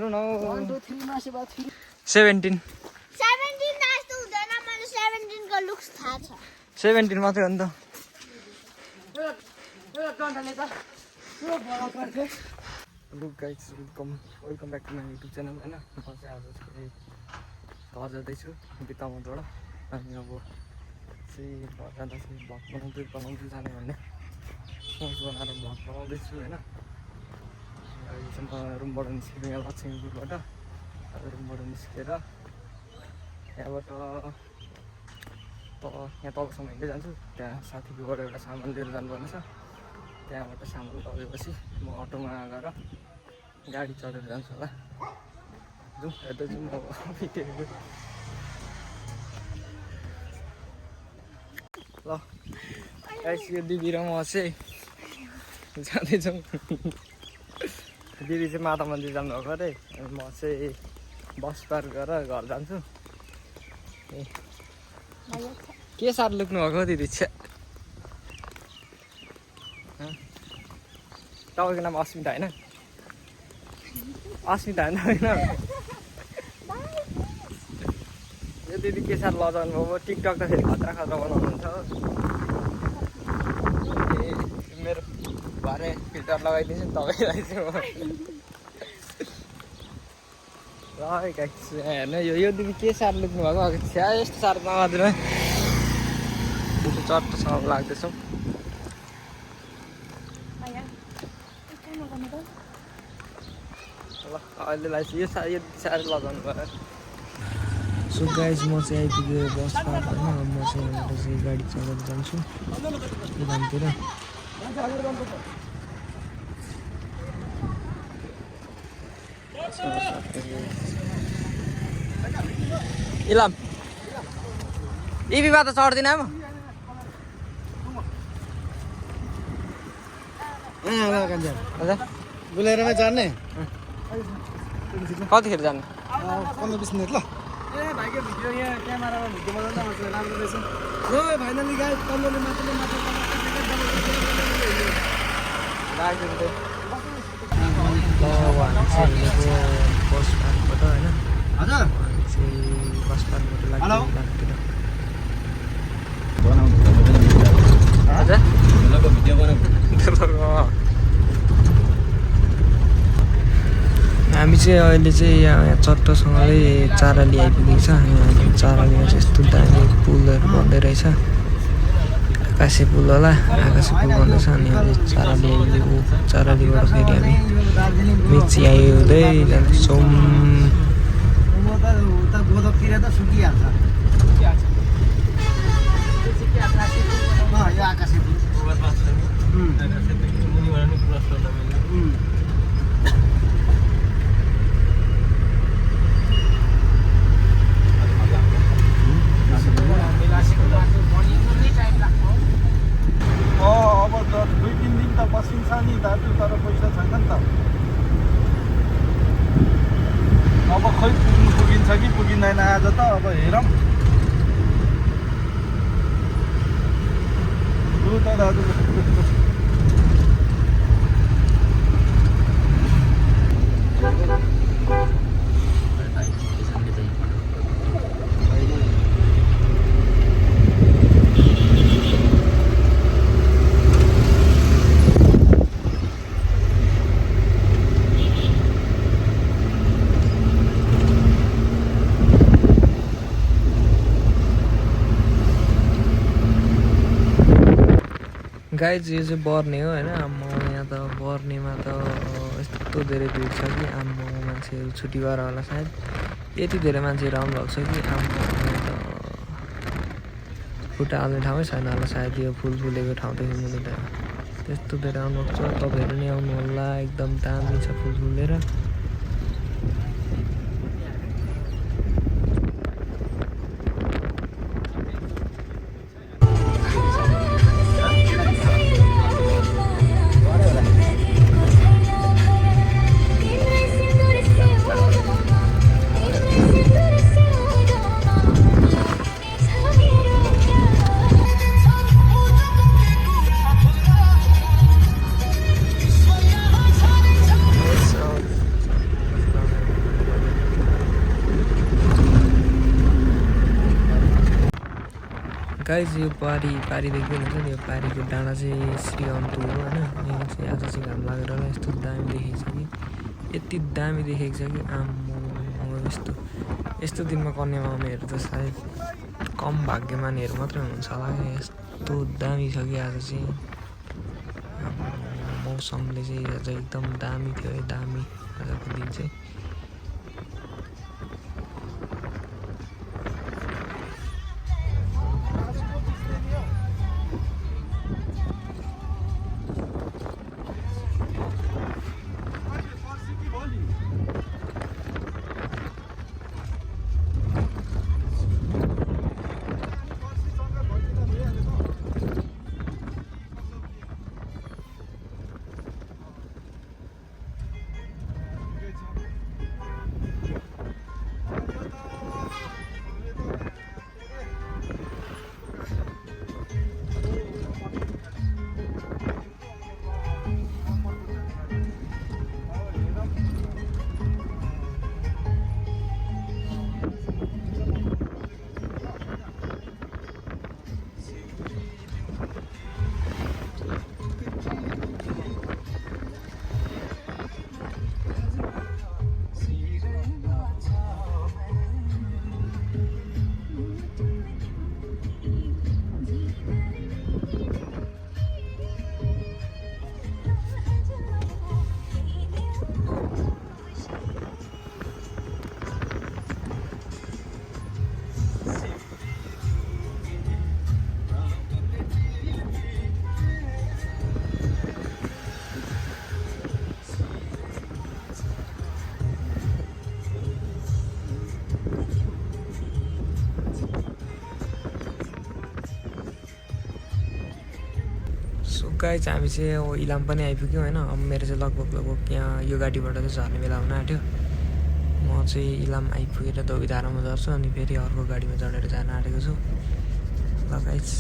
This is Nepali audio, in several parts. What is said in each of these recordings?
don't know. 1 2 3 मासे बाद 17 नाच्नु हुँदैन मलाई 17 को लुक्स थाहा छ 17 मात्रै हो नि त look guys welcome back to my YouTube channel होइन म चाहिँ आज चाहिँ घर जाँदैछु बितामाबाट अनि अब चाहिँ घर जाँदा चाहिँ भ्लग बनाउँदै जाने भन्ने सोच बनाएर भ्लग बनाउँदैछु होइन अहिले चाहिँ म रुमबाट निस्केको यहाँ लक्ष्मीपुरबाट रुमबाट निस्केर यहाँबाट यहाँ तलसम्म हिँड्दै जान्छु त्यहाँ साथीकोबाट एउटा सामान लिएर जानुपर्ने छ त्यहाँबाट सामान लगेपछि म अटोमा गएर गाडी चढेर जान्छु होला जाउँ यता चाहिँ म बितेको ल गाइस यो दिदी र म चाहिँ जाँदैछौँ दिदी चाहिँ माता मन्दिर जानुभएको अरे अनि म चाहिँ बस पार गरेर घर जान्छु ए के साह्रो लुक्नु भएको दिदी छ्या तपाईँको नाम अस्मिता होइन अस्मिता होइन यो दिदी के साह्रो लजाउनु भयो टिकटक त फेरि खतरा खतरा बनाउनुहुन्छ ए मेरो भरे फिल्टर लगाइदिन्छु नि तपाईँलाई चाहिँ ल गाइस हेर्नु यो दिदी के साह्रो लुक्नु भएको छ्या यस्तो साह्रो नगर्दैन चट्टसँग लाग्दैछौँ ल अहिलेलाई चाहिँ यो साह्रै लगाउनु भयो सो गाइस म चाहिँ आइपुगेँ बस पार्क होइन म चाहिँ यहाँबाट चाहिँ गाडी चलाएर जान्छु इलामतिर इलाम इबीमा त चढ्दिन म हजुर बुलेरोमा जाने कतिखेर जाने 15-20 मिनट ल ए भाइको भिडियो यहाँ क्यामेरामा भिडियो बनाउँदा मात्र राम्रो रहेछ ल फाइनली गाइस तल्लोले मात्रले बस पार्कबाट होइन हजुर बस पार्कबाट लाग्छ हामी चाहिँ अहिले चाहिँ यहाँ चट्टसँगले चाराली आइपुगेको छ यहाँ चारालीमा चाहिँ यस्तो दामी पुलहरू बन्दै रहेछ आकाशे पुल होला आकाशे पुल बन्दैछ अनि अहिले चाराली आइपुगेको चारालीबाट फेरि हामी मिक्सी आइहुँदै जान्छौँ अब 2-3 दिन त बसिन्छ नि दाजु तर पैसा छैन नि त अब खै पुगिन्छ कि पुगिँदैन आज त अब हेरौँ लु त दाजु गाइज यो चाहिँ बर्ने हो होइन आम्मा यहाँ त बर्नेमा त यस्तो धेरै भिड छ कि आम्मा मान्छेहरू छुट्टी भएर होला सायद यति धेरै मान्छेहरू आउनुभएको छ कि आम्मा यहाँ त खुट्टा हाल्ने ठाउँै छैन होला सायद यो फुल फुलेको ठाउँदेखि मुनि त त्यस्तो धेरै आउनुभएको छ तपाईँहरू नि आउनु होला एकदम दामी छ फुल फुलेर गाइस यो पारी देख्दै हुनुहुन्छ नि यो पारीको डाँडा चाहिँ श्री अन्तु हो होइन यहाँ चाहिँ आज चाहिँ घाम लागेर होला यस्तो दामी देखेको छ कि यति दामी देखेको छ कि आम्मो यस्तो दिनमा कन्यामा आउनेहरू त सायद कम भाग्यमानीहरू मात्रै हुनुहुन्छ होला क्या यस्तो दामी छ कि आज चाहिँ मौसमले चाहिँ आज एकदम दामी थियो है दामी आजको दिन चाहिँ गाइस हामी चाहिँ अब इलाम पनि आइपुग्यौँ होइन अब मेरो चाहिँ लगभग यहाँ यो गाडीबाट चाहिँ झर्ने बेला हुन आँट्यो म चाहिँ इलाम आइपुगेर धोबीधारामा झर्छु अनि फेरि अर्को गाडीमा चढेर जान आँटेको छु ल गाइस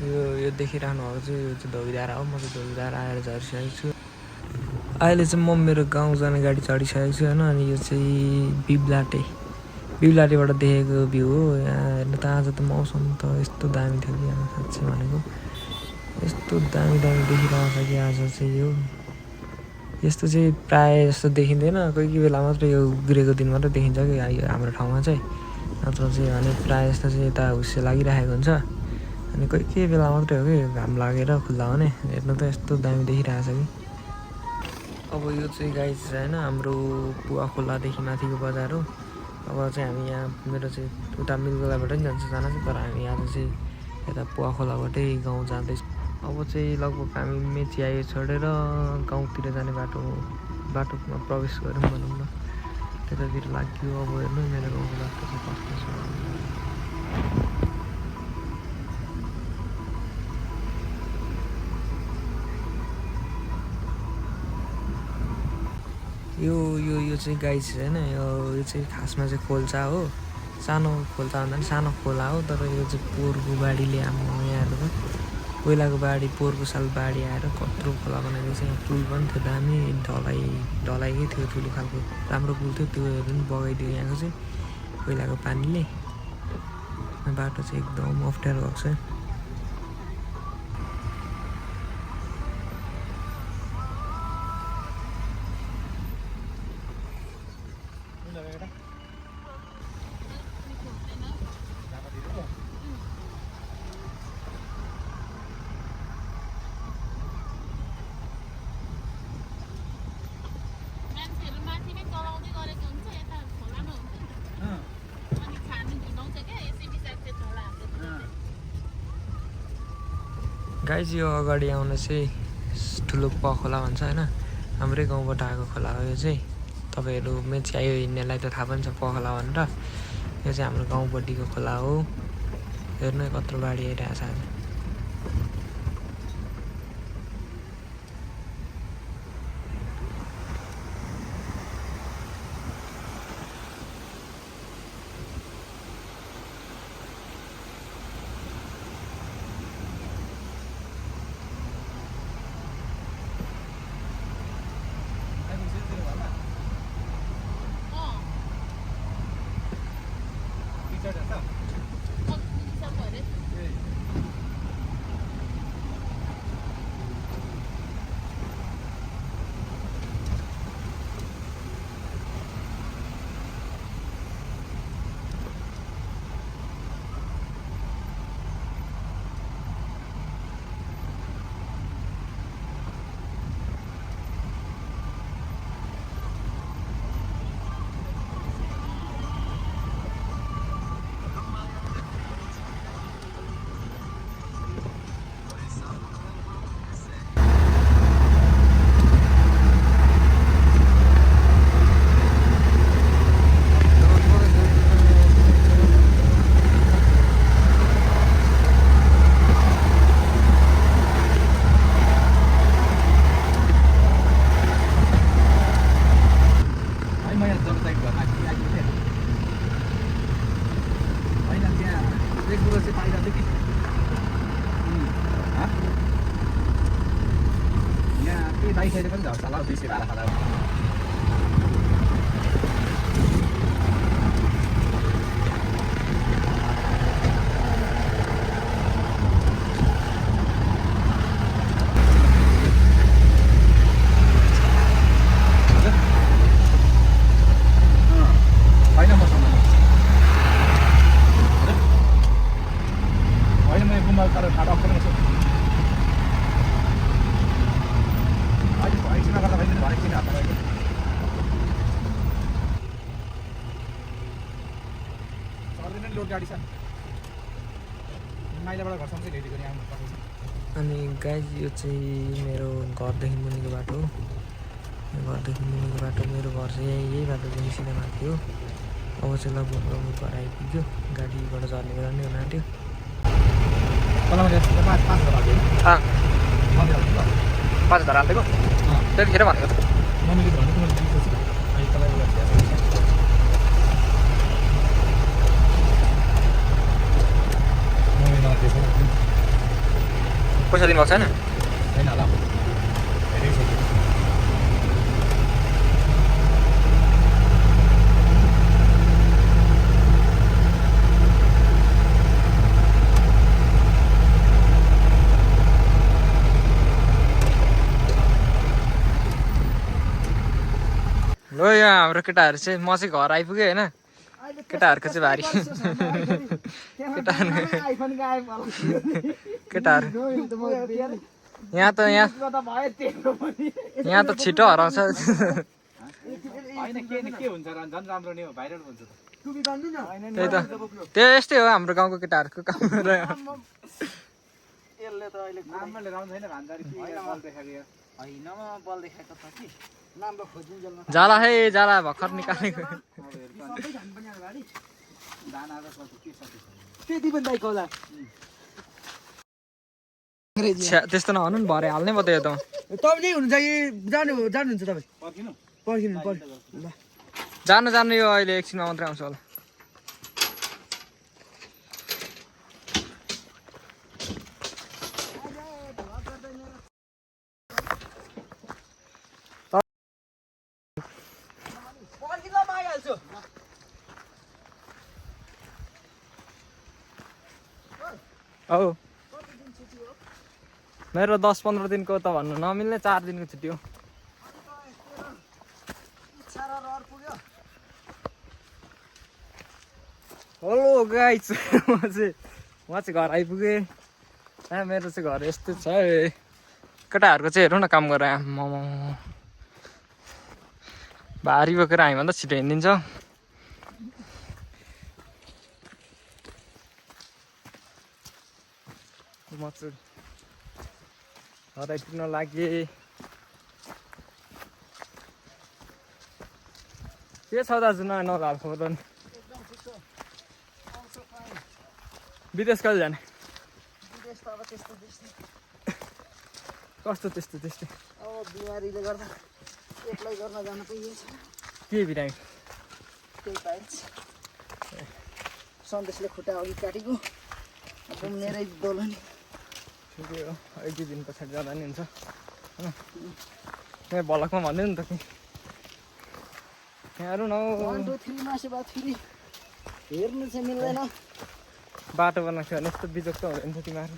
यो देखिरहनु भएको चाहिँ यो चाहिँ धोबीधारा हो म चाहिँ धोबीधारा आएर झरिसकेको छु अहिले चाहिँ म मेरो गाउँ जाने गाडी चढिसकेको छु होइन अनि यो चाहिँ बिबलाटेबाट देखेको भ्यू हो यहाँ हेर्नु त आज त मौसम त यस्तो दामी थियो कि यहाँ साँच्चै भनेको यस्तो दामी देखिरहेको छ कि आज चाहिँ यो यस्तो चाहिँ प्रायः जस्तो देखिँदैन कोही कोही बेला मात्रै यो उग्रेको दिन मात्रै देखिन्छ कि हाम्रो ठाउँमा चाहिँ नत्र चाहिँ भने प्रायः जस्तो चाहिँ यता हुस्से लागिरहेको हुन्छ अनि कोही कोही बेला मात्रै हो कि घाम लागेर खुल्ला हुने हेर्नु त यस्तो दामी देखिरहेको छ कि अब यो चाहिँ गाइस होइन हाम्रो पुवा खोलादेखि माथिको बजार हो अब चाहिँ हामी यहाँ मेरो चाहिँ उता मिलगोलाबाट पनि जान्छ जान चाहिँ तर हामी आज चाहिँ यता पुवा खोलाबाटै गाउँ जाँदैछौँ अब चाहिँ लगभग हामी मेची छोडेर गाउँतिर जाने बाटोमा प्रवेश गऱ्यौँ भनौँ न त्यतातिर लाग्यो अब हेर्नु मेरो गाउँको बाटो चाहिँ कस्तो छ यो चाहिँ गाइस होइन यो चाहिँ खासमा चाहिँ खोल्सा हो सानो खोल्सा भन्दा पनि सानो खोला हो तर यो चाहिँ पोहोरको बाढीले हाम्रो यहाँ त पहिलाको बाढी पोहोरको साल बाढी आएर कत्रो खोला बनाइदिएको छ यहाँ पुल पनि थियो दामी ढलाइकै थियो ठुलो खालको राम्रो पुल थियो त्योहरू पनि बगाइदियो यहाँको चाहिँ पहिलाको पानीले बाटो चाहिँ एकदम अप्ठ्यारो भएको छ गाइस यो अगाडि आउन चाहिँ ठुलो खोला भन्छ होइन हाम्रै गाउँबाट आएको खोला हो यो चाहिँ तपाईँहरू मेची आयो हिँड्नेलाई त थाहा पनि छ खोला भनेर यो चाहिँ हाम्रो गाउँपट्टिको खोला हो हेर्नु कत्रो बाढी आइरहेको छ आज मान्छेले पनि झर्छ होला बेसी भाडा खाँदा अनि गाइज यो चाहिँ मेरो घरदेखि मुनिको बाटो हो घरदेखि मुनिको बाटो मेरो घर चाहिँ यही बाटोदेखि सिनेमा थियो अब चाहिँ लगभग घर आइपुग्यो गाडीबाट झर्ने बेला नै हुन आँट्यो 5 हजार हालिदिएको त्यतिखेर भनेको त पैसा दिनुभएको छैन ल यहाँ हाम्रो केटाहरू चाहिँ म चाहिँ घर आइपुगेँ होइन केटाहरूको चाहिँ भारी केटाहरू यहाँ त छिटो हराउँछ त्यही त त्यो यस्तै हो हाम्रो गाउँको केटाहरूको काम जाला है जाला भर्खर निकालेको त्यस्तो नहुनु नि भरे हाल्नै पर्यो त तपाईँ हुनुहुन्छ कि जानुहुन्छ तपाईँ पर्खिनु जानु यो अहिले एकछिनमा मात्रै आउँछ होला औ मेरो 10-15 दिनको त भन्नु नमिल्ने 4 दिनको छुट्टी हो हेलो गाइस म चाहिँ घर आइपुगेँ मेरो चाहिँ घर यस्तो छ केटाहरूको चाहिँ हेरौँ न काम गरेर आम्मामा भारी बोकेर हामीभन्दा छिटो हिँडिदिन्छ म चाहिँ घर आइपुग्न लागि के छ दाजु नयाँ नहाल खबर नि विदेश कहिले जाने कस्तो त्यस्तै अब बिमारीले गर्दा एक्लै गर्न जान पाइएछ के बिरामी त्यही पाइन्छ सन्देशले खुट्टा अघि काटेको अब मेरै दोलनी ठिकै हो 1-2 दिन पछाडि जाँदा नि हुन्छ होइन यहाँ भलकमा भन्दैन नि त कि यहाँ हेरौँ न 1 2 3 मासे बाद फेरि हेर्नु चाहिँ मिल्दैन बाटो बनाएको थियो भने यस्तो बिजोग त हुँदैन थियो तिमीहरू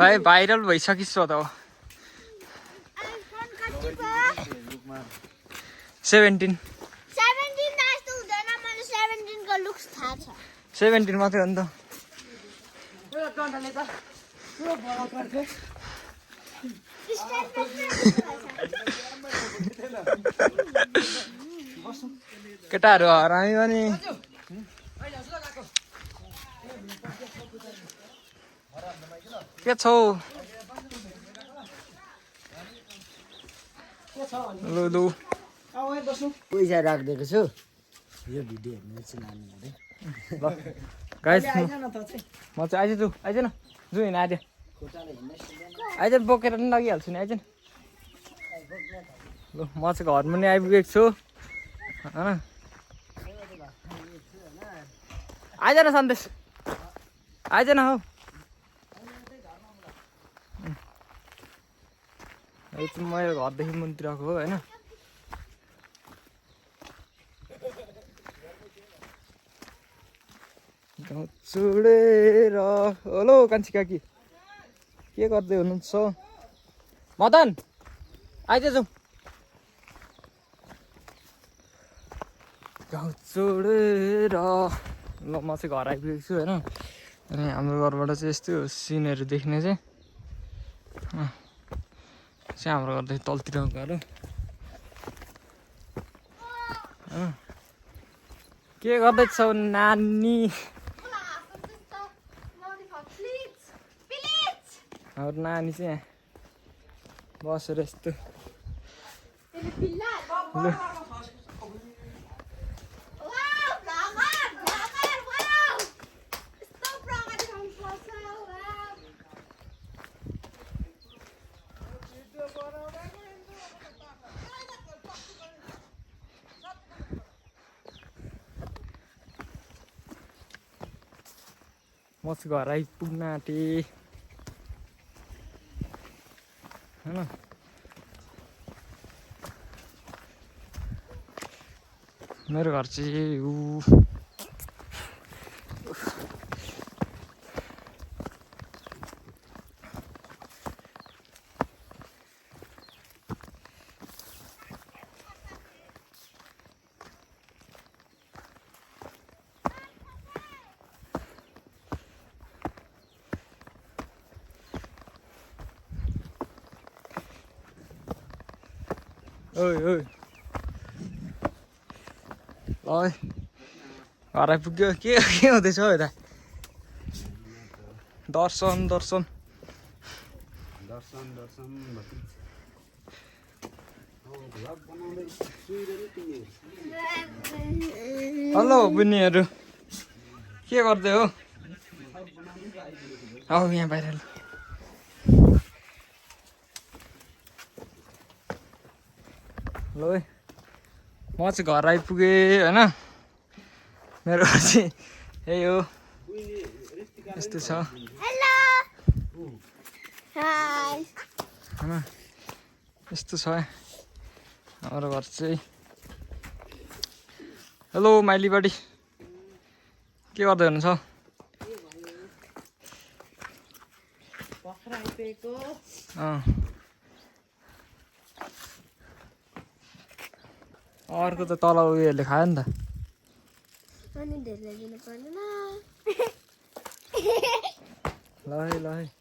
भाइ भाइरल भइसकिस् त हो 17 17 मात्रै हो नि त केटाहरू हरामी पनि के छौ लु लु पैसा राखिदिएको छु यो भिडियो हेर्नु चाहिँ लानु अरे ल गाइस आइज न त चाहिँ म चाहिँ आइज न जु हिँड आइज आइज बोकेर नि लगिहाल्छु नि आइज न लु म चाहिँ घरमा नि आइपुगेको छु होइन आइज न सन्देश आइज न हौ यो चाहिँ मेरो घरदेखि मुनितिरको हो होइन गाउँ चुडेर हेलो कान्छी काकी के गर्दै हुनुहुन्छ मदन आइज जाउँ गाउँ चुडेर ल म चाहिँ घर आइपुगेको छु होइन अनि हाम्रो घरबाट चाहिँ यस्तो सिनहरू देख्ने चाहिँ हाम्रो घरदेखि तलतिर घर के गर्दैछौ नानी हाम्रो नानी चाहिँ यहाँ बसेर यस्तो म चाहिँ घर आइपुग्न आँटेँ होइन मेरो घर चाहिँ ओइ ओइ ओइ घर आइपुग्यो के हुँदैछ हौ यता दर्शन दर्शन हेलो बुनिहरू के गर्दै हो औ यहाँ बाहिर ल म चाहिँ घर आइपुगेँ होइन मेरो घर चाहिँ यही हो यस्तो छ होइन यस्तो छ हाम्रो घर चाहिँ हेलो माइली बडी के गर्दै हुनुहुन्छ अर्को त तल उयोहरूले खायो नि त अनि धेरै दिनु पर्दैन ल है